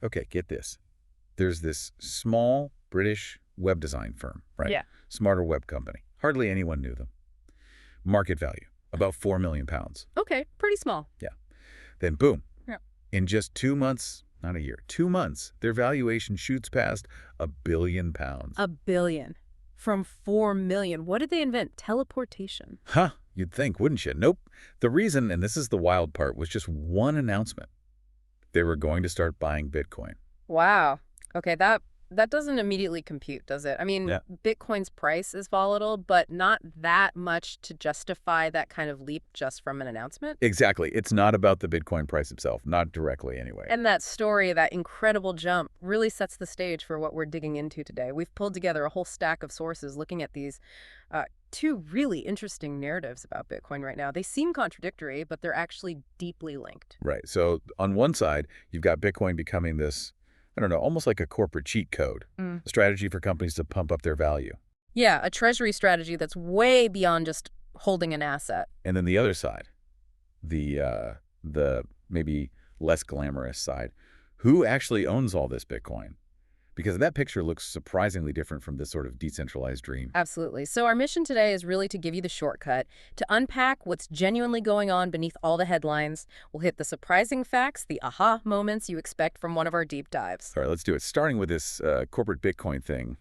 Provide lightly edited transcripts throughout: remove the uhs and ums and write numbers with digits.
Okay, get this. There's this small British web design firm, right? Yeah. Smarter web company. Hardly anyone knew them. Market value, about £4 million. Okay, pretty small. Yeah. Then boom. Yeah. In just 2 months, not a year, 2 months, their valuation shoots past £1 billion. $1 billion. From 4 million. What did they invent? Teleportation. Huh, you'd think, wouldn't you? Nope. The reason, and this is the wild part, was just one announcement. They were going to start buying Bitcoin. Wow. Okay, that doesn't immediately compute, does it? I mean, Yeah. Bitcoin's price is volatile, but not that much to justify that kind of leap just from an announcement. Exactly. It's not about the Bitcoin price itself, not directly anyway. And that story, that incredible jump, really sets the stage for what we're digging into today. We've pulled together a whole stack of sources looking at these two really interesting narratives about Bitcoin right now. They seem contradictory, but they're actually deeply linked. Right. So on one side, you've got Bitcoin becoming this, I don't know, almost like a corporate cheat code, a strategy for companies to pump up their value. Yeah, a treasury strategy that's way beyond just holding an asset. And then the other side, the maybe less glamorous side, who actually owns all this Bitcoin? Because that picture looks surprisingly different from this sort of decentralized dream. Absolutely. So our mission today is really to give you the shortcut, to unpack what's genuinely going on beneath all the headlines. We'll hit the surprising facts, the aha moments you expect from one of our deep dives. All right, let's do it. Starting with this corporate Bitcoin thing.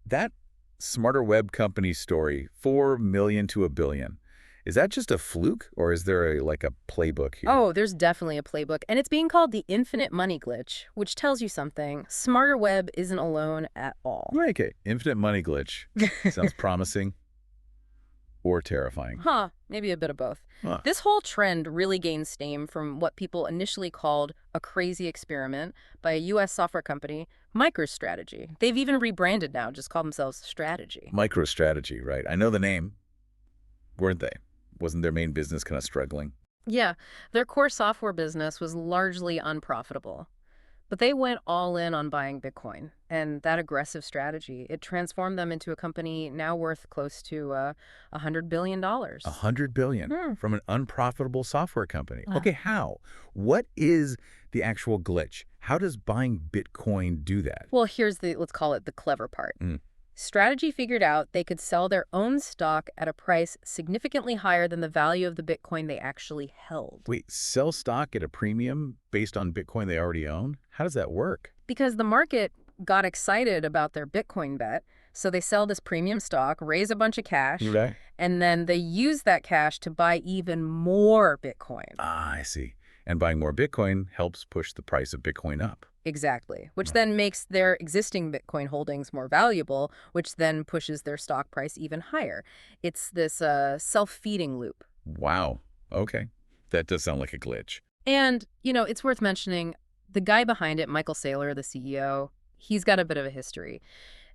That smarter web company story, 4 million to 1 billion. Is that just a fluke, or is there like a playbook here? Oh, there's definitely a playbook, and it's being called the infinite money glitch, which tells you something. Smarter web isn't alone at all. Okay, infinite money glitch. Sounds promising or terrifying. Huh, maybe a bit of both. Huh. This whole trend really gained steam from what people initially called a crazy experiment by a U.S. software company, MicroStrategy. They've even rebranded now, just call themselves Strategy. MicroStrategy, right? I know the name. Weren't they? Wasn't their main business kind of struggling? Yeah, their core software business was largely unprofitable. But they went all in on buying Bitcoin, and that aggressive strategy, it transformed them into a company now worth close to $100 billion. $100 billion from an unprofitable software company. Okay, how? What is the actual glitch? How does buying Bitcoin do that? Well, here's let's call it the clever part. Strategy figured out they could sell their own stock at a price significantly higher than the value of the Bitcoin they actually held. Wait, sell stock at a premium based on Bitcoin they already own? How does that work? Because the market got excited about their Bitcoin bet, so they sell this premium stock, raise a bunch of cash, Okay. and then they use that cash to buy even more Bitcoin. Ah, I see. And buying more Bitcoin helps push the price of Bitcoin up. Exactly, which then makes their existing Bitcoin holdings more valuable, which then pushes their stock price even higher. It's this self-feeding loop. Wow. Okay. That does sound like a glitch. And, it's worth mentioning, the guy behind it, Michael Saylor, the CEO, he's got a bit of a history.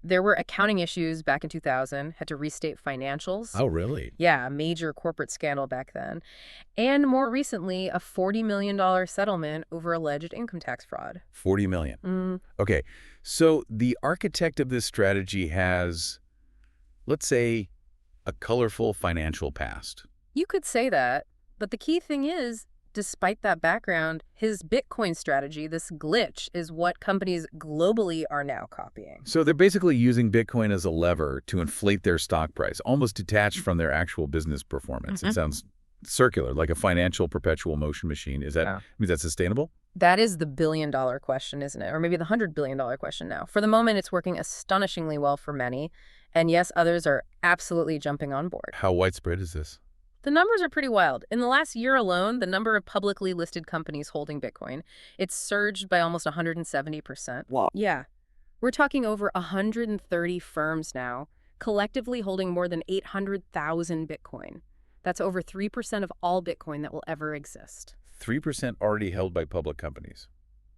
There were accounting issues back in 2000, had to restate financials. Oh, really? Yeah, a major corporate scandal back then. And more recently, a $40 million settlement over alleged income tax fraud. $40 million. Okay, so the architect of this strategy has, let's say, a colorful financial past. You could say that, but the key thing is, despite that background, his Bitcoin strategy, this glitch, is what companies globally are now copying. So they're basically using Bitcoin as a lever to inflate their stock price, almost detached from their actual business performance. It sounds circular, like a financial perpetual motion machine. Is that sustainable? That is the billion-dollar question, isn't it? Or maybe the $100 billion question now. For the moment, it's working astonishingly well for many. And yes, others are absolutely jumping on board. How widespread is this? The numbers are pretty wild. In the last year alone, the number of publicly listed companies holding Bitcoin, it's surged by almost 170%. Wow. Yeah. We're talking over 130 firms now, collectively holding more than 800,000 Bitcoin. That's over 3% of all Bitcoin that will ever exist. 3% already held by public companies.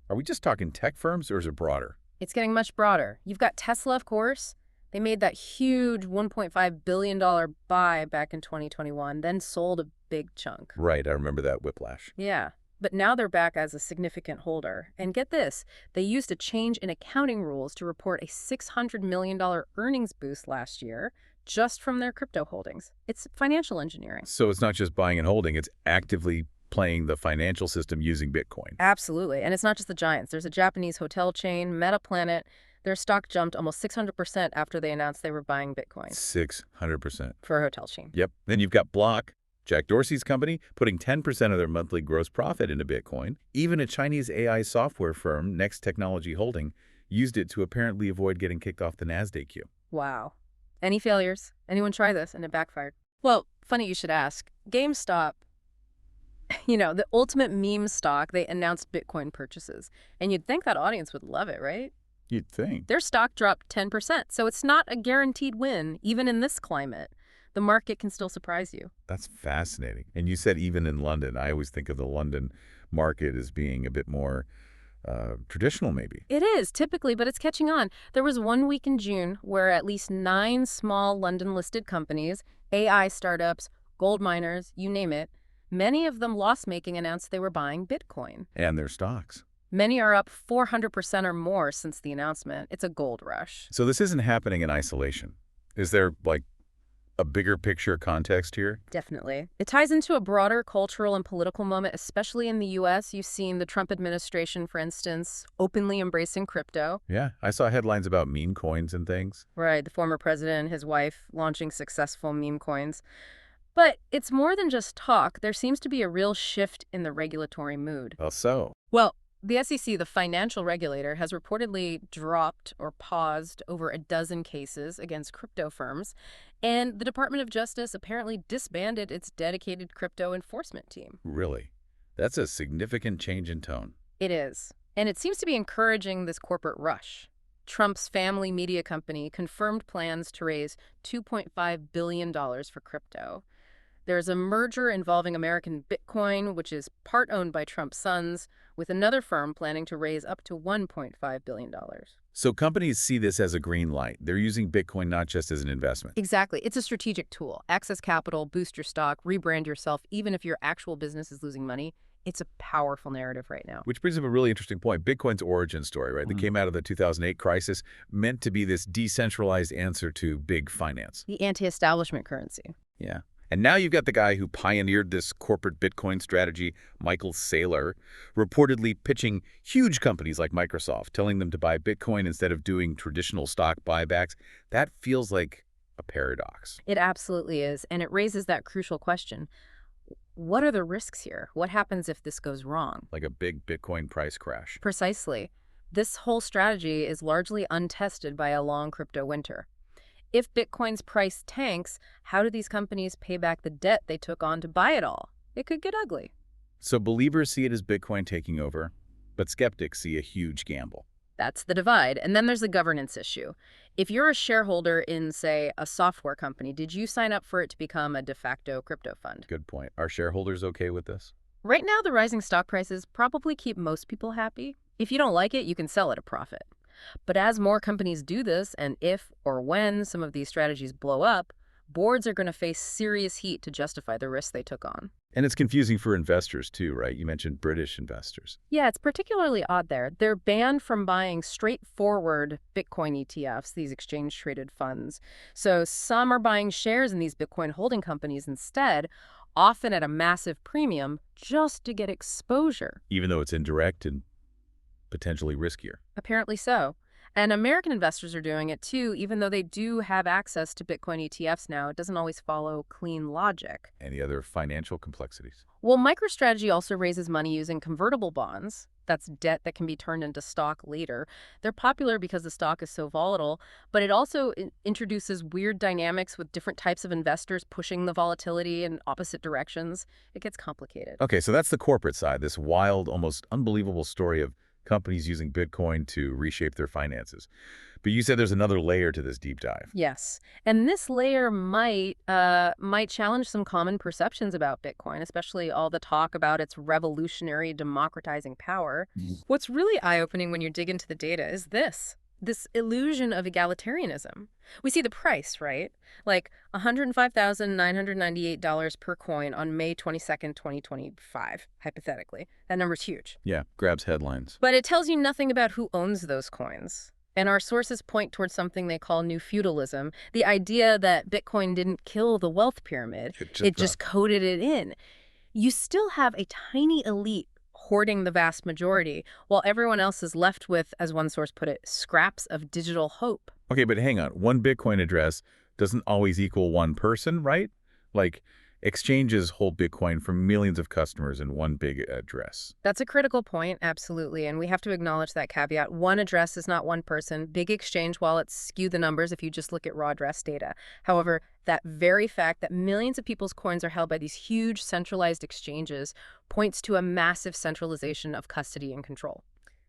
Are we just talking tech firms, or is it broader? It's getting much broader. You've got Tesla, of course. They made that huge $1.5 billion buy back in 2021, then sold a big chunk. Right, I remember that whiplash. Yeah, but now they're back as a significant holder. And get this, they used a change in accounting rules to report a $600 million earnings boost last year just from their crypto holdings. It's financial engineering. So it's not just buying and holding, it's actively playing the financial system using Bitcoin. Absolutely. And it's not just the giants. There's a Japanese hotel chain, Metaplanet. Their stock jumped almost 600% after they announced they were buying Bitcoin 600%. for a hotel chain. Yep. Then you've got Block, Jack Dorsey's company, putting 10% of their monthly gross profit into Bitcoin. Even a Chinese AI software firm, Next Technology Holding, used it to apparently avoid getting kicked off the Nasdaq queue. Wow. Any failures? Anyone try this and it backfired? Well, funny you should ask. GameStop, the ultimate meme stock, they announced Bitcoin purchases. And you'd think that audience would love it, right? You'd think. Their stock dropped 10%, so it's not a guaranteed win, even in this climate. The market can still surprise you. That's fascinating. And you said even in London. I always think of the London market as being a bit more traditional, maybe. It is, typically, but it's catching on. There was 1 week in June where at least 9 small London-listed companies, AI startups, gold miners, you name it, many of them loss-making, announced they were buying Bitcoin. And their stocks. Many are up 400% or more since the announcement. It's a gold rush. So this isn't happening in isolation. Is there, like, a bigger picture context here? Definitely. It ties into a broader cultural and political moment, especially in the U.S. You've seen the Trump administration, for instance, openly embracing crypto. Yeah, I saw headlines about meme coins and things. Right, the former president and his wife launching successful meme coins. But it's more than just talk. There seems to be a real shift in the regulatory mood. Well, so? Well, the SEC, the financial regulator, has reportedly dropped or paused over a dozen cases against crypto firms, and the Department of Justice apparently disbanded its dedicated crypto enforcement team. Really? That's a significant change in tone. It is, and it seems to be encouraging this corporate rush. Trump's family media company confirmed plans to raise $2.5 billion for crypto. There's a merger involving American Bitcoin, which is part owned by Trump's sons, with another firm planning to raise up to $1.5 billion. So companies see this as a green light. They're using Bitcoin not just as an investment. Exactly. It's a strategic tool. Access capital, boost your stock, rebrand yourself, even if your actual business is losing money. It's a powerful narrative right now. Which brings up a really interesting point. Bitcoin's origin story, right? That came out of the 2008 crisis, meant to be this decentralized answer to big finance. The anti-establishment currency. Yeah. And now you've got the guy who pioneered this corporate Bitcoin strategy, Michael Saylor, reportedly pitching huge companies like Microsoft, telling them to buy Bitcoin instead of doing traditional stock buybacks. That feels like a paradox. It absolutely is, and it raises that crucial question. What are the risks here? What happens if this goes wrong? Like a big Bitcoin price crash. Precisely. This whole strategy is largely untested by a long crypto winter. If Bitcoin's price tanks, how do these companies pay back the debt they took on to buy it all? It could get ugly. So believers see it as Bitcoin taking over, but skeptics see a huge gamble. That's the divide. And then there's the governance issue. If you're a shareholder in, say, a software company, did you sign up for it to become a de facto crypto fund? Good point. Are shareholders okay with this? Right now, the rising stock prices probably keep most people happy. If you don't like it, you can sell at a profit. But as more companies do this, and if or when some of these strategies blow up, boards are going to face serious heat to justify the risks they took on. And it's confusing for investors too, right? You mentioned British investors. Yeah, it's particularly odd there. They're banned from buying straightforward Bitcoin ETFs, these exchange-traded funds. So some are buying shares in these Bitcoin holding companies instead, often at a massive premium, just to get exposure. Even though it's indirect and potentially riskier. Apparently so. And American investors are doing it too, even though they do have access to Bitcoin ETFs now. It doesn't always follow clean logic. Any other financial complexities? Well, MicroStrategy also raises money using convertible bonds. That's debt that can be turned into stock later. They're popular because the stock is so volatile, but it also introduces weird dynamics with different types of investors pushing the volatility in opposite directions. It gets complicated. Okay, so that's the corporate side, this wild, almost unbelievable story of companies using Bitcoin to reshape their finances. But you said there's another layer to this deep dive. Yes. And this layer might challenge some common perceptions about Bitcoin, especially all the talk about its revolutionary democratizing power. What's really eye-opening when you dig into the data is this illusion of egalitarianism. We see the price, right? Like $105,998 per coin on May 22nd, 2025, hypothetically. That number's huge. Yeah, grabs headlines. But it tells you nothing about who owns those coins. And our sources point towards something they call new feudalism, the idea that Bitcoin didn't kill the wealth pyramid. It just coded it in. you still have a tiny elite hoarding the vast majority, while everyone else is left with, as one source put it, scraps of digital hope. Okay, but hang on. One Bitcoin address doesn't always equal one person, right? Like, exchanges hold Bitcoin for millions of customers in one big address. That's a critical point, absolutely, and we have to acknowledge that caveat. One address is not one person. Big exchange wallets skew the numbers if you just look at raw address data. However, that very fact that millions of people's coins are held by these huge centralized exchanges points to a massive centralization of custody and control,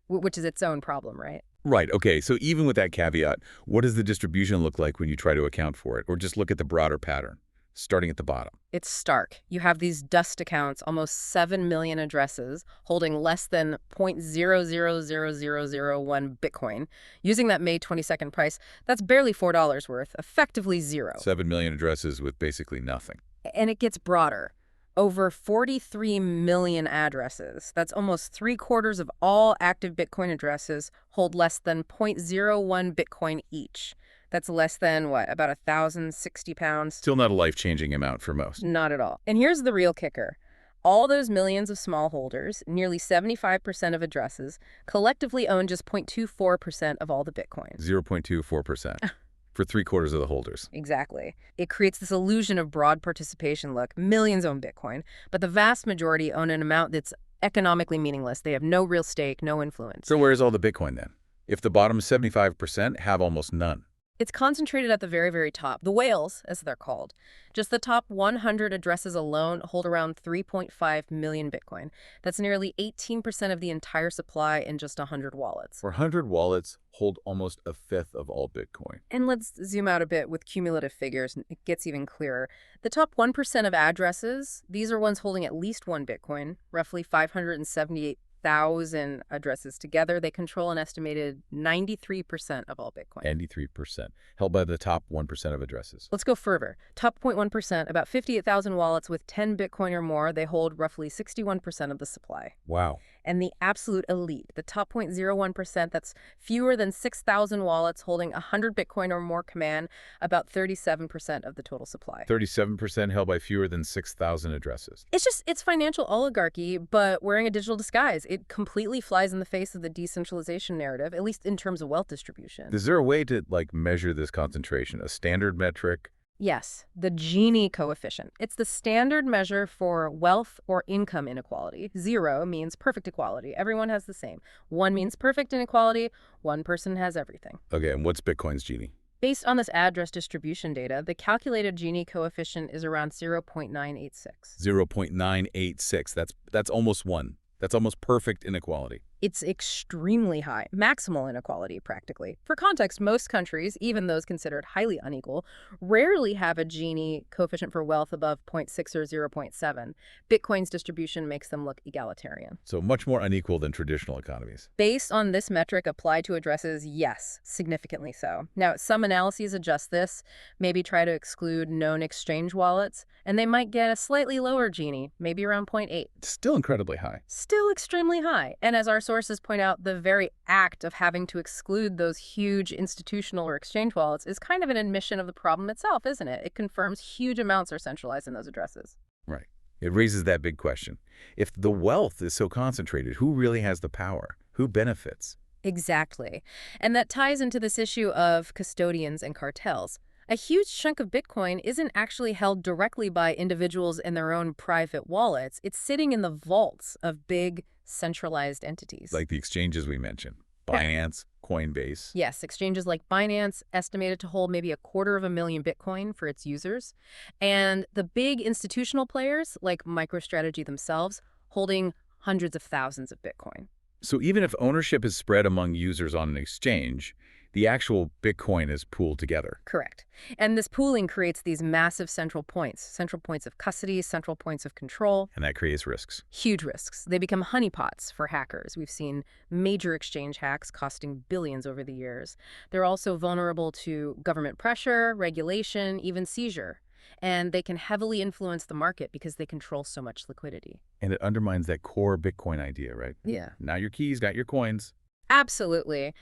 which is its own problem, right? Right, okay, so even with that caveat, what does the distribution look like when you try to account for it? Or just look at the broader pattern, starting at the bottom? It's stark. You have these dust accounts, almost 7 million addresses, holding less than 0.000001 Bitcoin. Using that May 22nd price, that's barely $4 worth, effectively zero. 7 million addresses with basically nothing. And it gets broader. Over 43 million addresses, that's almost 3/4 of all active Bitcoin addresses, hold less than 0.01 Bitcoin each. That's less than, what, about 1,060 pounds? Still not a life-changing amount for most. Not at all. And here's the real kicker. All those millions of smallholders, nearly 75% of addresses, collectively own just 0.24% of all the Bitcoin. 0.24% for 3/4 of the holders. Exactly. It creates this illusion of broad participation. Look, millions own Bitcoin, but the vast majority own an amount that's economically meaningless. They have no real stake, no influence. So where's all the Bitcoin then? If the bottom 75% have almost none. It's concentrated at the very, very top, the whales, as they're called. Just the top 100 addresses alone hold around 3.5 million Bitcoin. That's nearly 18% of the entire supply in just 100 wallets. 400 wallets hold almost a fifth of all Bitcoin. And let's zoom out a bit with cumulative figures. It gets even clearer. The top 1% of addresses, these are ones holding at least one Bitcoin, roughly 578,000 addresses together. They control an estimated 93% of all Bitcoin. 93%, held by the top 1% of addresses. Let's go further. Top 0.1%, about 58,000 wallets with 10 Bitcoin or more. They hold roughly 61% of the supply. Wow. And the absolute elite, the top 0.01%, that's fewer than 6,000 wallets holding 100 Bitcoin or more, command about 37% of the total supply. 37% held by fewer than 6,000 addresses. It's financial oligarchy, but wearing a digital disguise. It completely flies in the face of the decentralization narrative, at least in terms of wealth distribution. Is there a way to, measure this concentration? A standard metric? Yes, the Gini coefficient. It's the standard measure for wealth or income inequality. 0 means perfect equality. Everyone has the same. 1 means perfect inequality. One person has everything. Okay, and what's Bitcoin's Gini? Based on this address distribution data, the calculated Gini coefficient is around 0.986. 0.986. That's almost 1. That's almost perfect inequality. It's extremely high, maximal inequality, practically. For context, most countries, even those considered highly unequal, rarely have a Gini coefficient for wealth above 0.6 or 0.7. Bitcoin's distribution makes them look egalitarian. So much more unequal than traditional economies. Based on this metric applied to addresses, yes, significantly so. Now, some analyses adjust this, maybe try to exclude known exchange wallets, and they might get a slightly lower Gini, maybe around 0.8. Still incredibly high. Still extremely high. And as our sources point out, the very act of having to exclude those huge institutional or exchange wallets is kind of an admission of the problem itself, isn't it? It confirms huge amounts are centralized in those addresses. Right. It raises that big question. If the wealth is so concentrated, who really has the power? Who benefits? Exactly. And that ties into this issue of custodians and cartels. A huge chunk of Bitcoin isn't actually held directly by individuals in their own private wallets. It's sitting in the vaults of big, centralized entities. Like the exchanges we mentioned. Binance, Coinbase. Yes, exchanges like Binance, estimated to hold maybe 250,000 Bitcoin for its users. And the big institutional players, like MicroStrategy themselves, holding hundreds of thousands of Bitcoin. So even if ownership is spread among users on an exchange, the actual Bitcoin is pooled together. Correct. And this pooling creates these massive central points of custody, central points of control. And that creates risks. Huge risks. They become honeypots for hackers. We've seen major exchange hacks costing billions over the years. They're also vulnerable to government pressure, regulation, even seizure. And they can heavily influence the market because they control so much liquidity. And it undermines that core Bitcoin idea, right? Yeah. Now your keys, got your coins. Absolutely.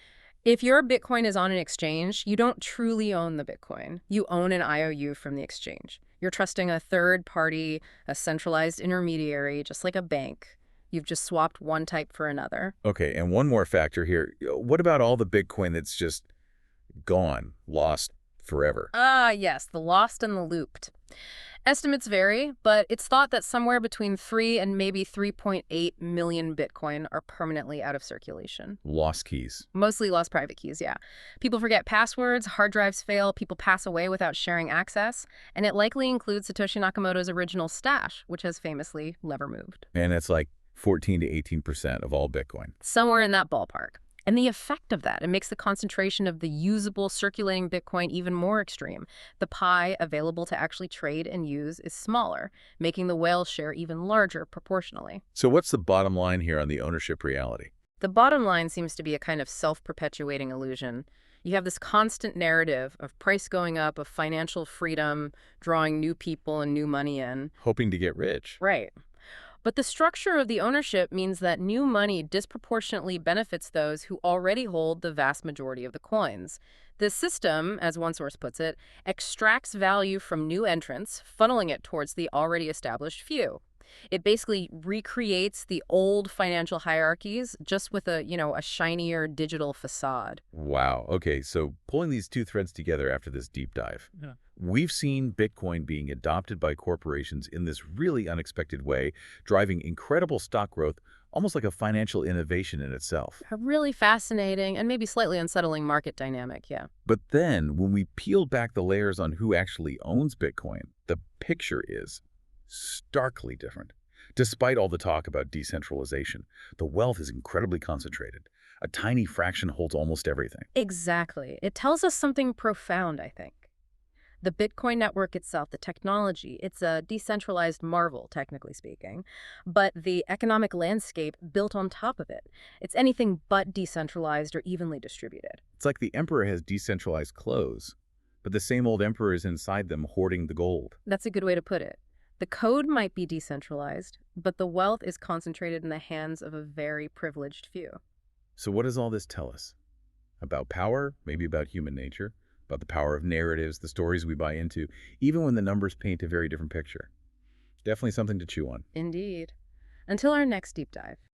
If your Bitcoin is on an exchange, you don't truly own the Bitcoin. You own an IOU from the exchange. You're trusting a third party, a centralized intermediary, just like a bank. You've just swapped one type for another. Okay, and one more factor here. What about all the Bitcoin that's just gone, lost forever? Ah, yes, the lost and the looped. Estimates vary, but it's thought that somewhere between 3 and maybe 3.8 million Bitcoin are permanently out of circulation. Lost keys. Mostly lost private keys, yeah. People forget passwords, hard drives fail, people pass away without sharing access, and it likely includes Satoshi Nakamoto's original stash, which has famously never moved. And it's like 14 to 18% of all Bitcoin. Somewhere in that ballpark. And the effect of that, it makes the concentration of the usable circulating Bitcoin even more extreme. The pie available to actually trade and use is smaller, making the whale share even larger proportionally. So what's the bottom line here on the ownership reality? The bottom line seems to be a kind of self-perpetuating illusion. You have this constant narrative of price going up, of financial freedom, drawing new people and new money in. Hoping to get rich. Right. But the structure of the ownership means that new money disproportionately benefits those who already hold the vast majority of the coins. This system, as one source puts it, extracts value from new entrants, funneling it towards the already established few. It basically recreates the old financial hierarchies just with a shinier digital facade. Wow. Okay, so pulling these two threads together after this deep dive. Yeah. We've seen Bitcoin being adopted by corporations in this really unexpected way, driving incredible stock growth, almost like a financial innovation in itself. A really fascinating and maybe slightly unsettling market dynamic, yeah. But then, when we peeled back the layers on who actually owns Bitcoin, the picture is starkly different. Despite all the talk about decentralization, the wealth is incredibly concentrated. A tiny fraction holds almost everything. Exactly. It tells us something profound, I think. The Bitcoin network itself, the technology, it's a decentralized marvel, technically speaking, but the economic landscape built on top of it, it's anything but decentralized or evenly distributed. It's like the emperor has decentralized clothes, but the same old emperor is inside them hoarding the gold. That's a good way to put it. The code might be decentralized, but the wealth is concentrated in the hands of a very privileged few. So what does all this tell us? About power, maybe about human nature, about the power of narratives, the stories we buy into, even when the numbers paint a very different picture. Definitely something to chew on. Indeed. Until our next deep dive.